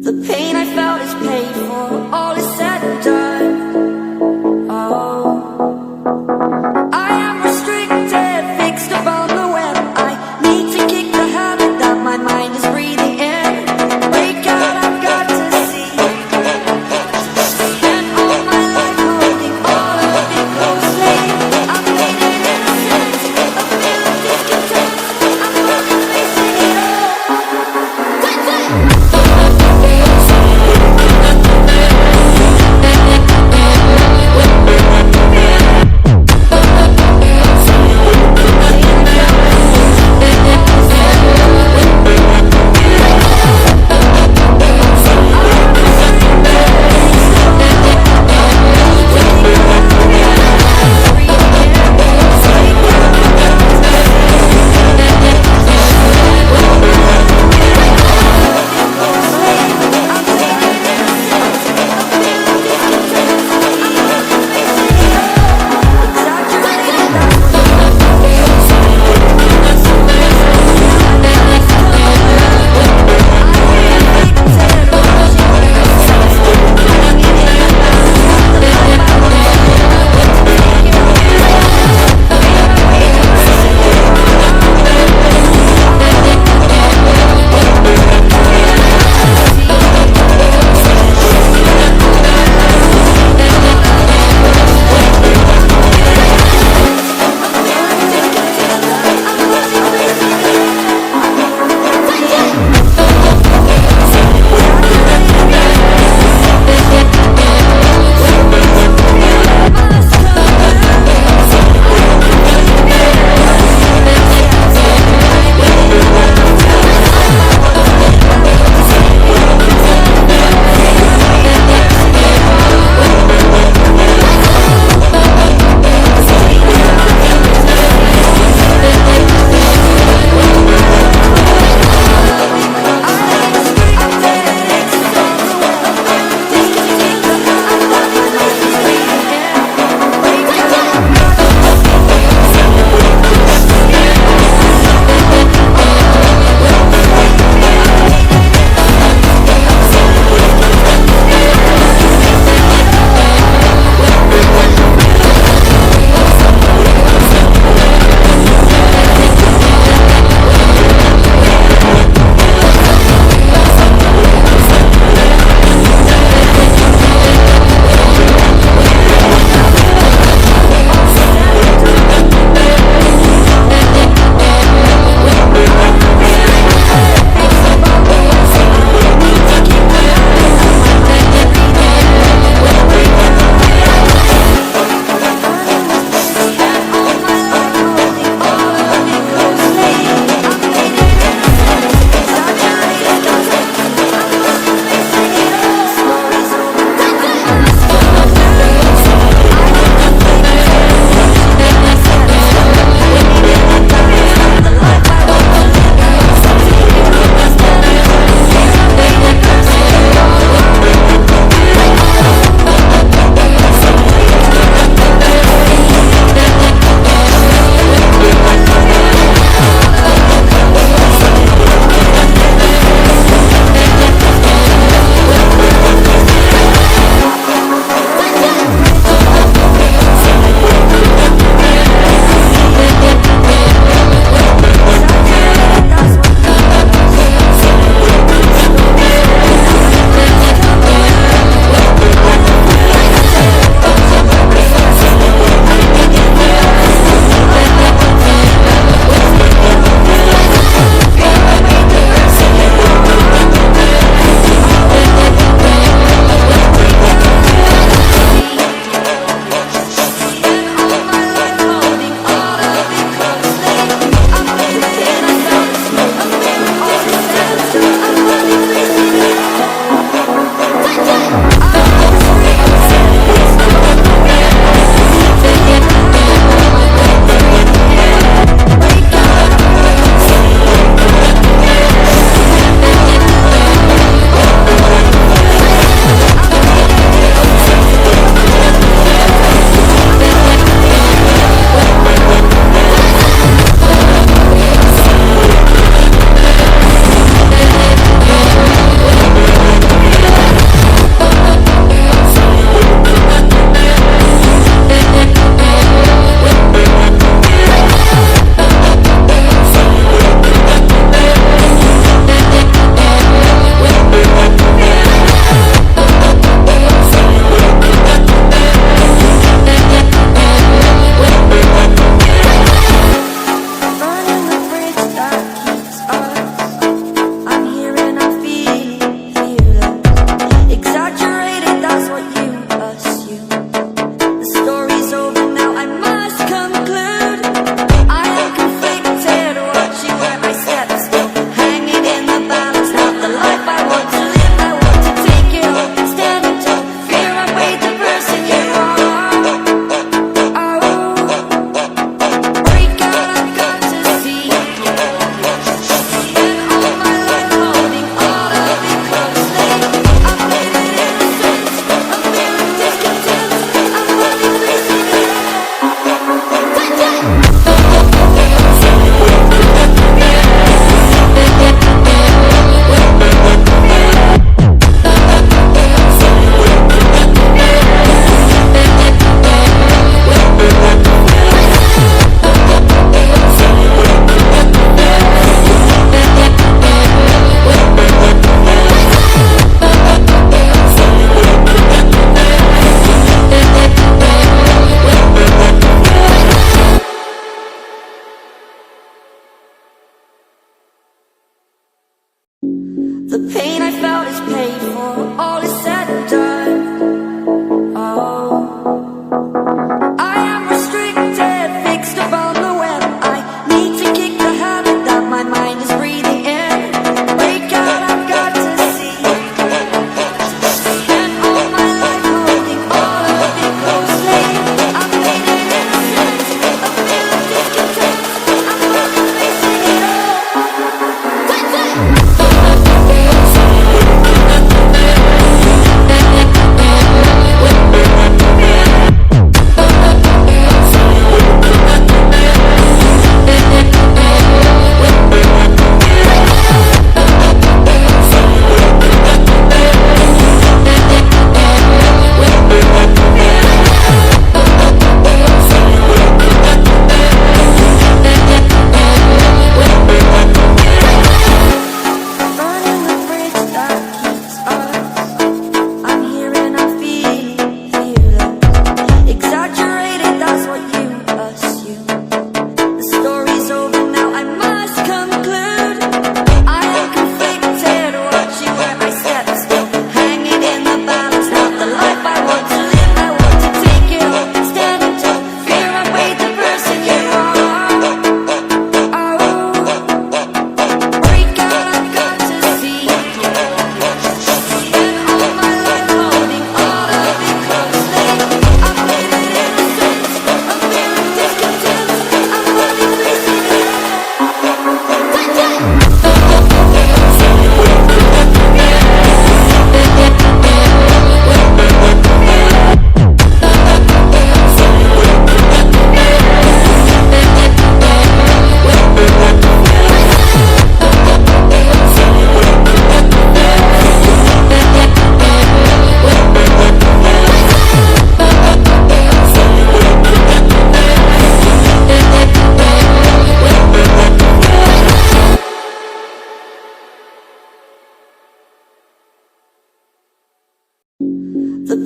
The pain I felt is paid for, all is said and done. Oh, I am restricted, fixed upon the web. I need to kick the habit that my mind is breathing in. Wake out, I've got to see. Spent all my life holding all of it closely. I've made it innocent, a feel of discontent. I'm finally facing it all. felt is paid for, all is said and done. Oh, I am restricted, fixed upon the web. I need to kick the habit that my mind is breathing in. Break out, I've got to see. Spent all my life holding all of it closely. I've made it innocent, a feel of discontent. I'm finally facing it all. Burning the bridge that keeps us. I'm here and I'm feeling fearless. Exaggerated, that's what you assume. The story's over now, I must conclude. I am conflicted, watching where I step still. Hanging in the balance, not the life I want to live. I want to take it all, standing tall. Fear I weighed the person you are. Oh, break out, I've got to see. Spent all my life holding all of it closely. I've made it innocent, a feel of discontent. I'm finally facing it all. The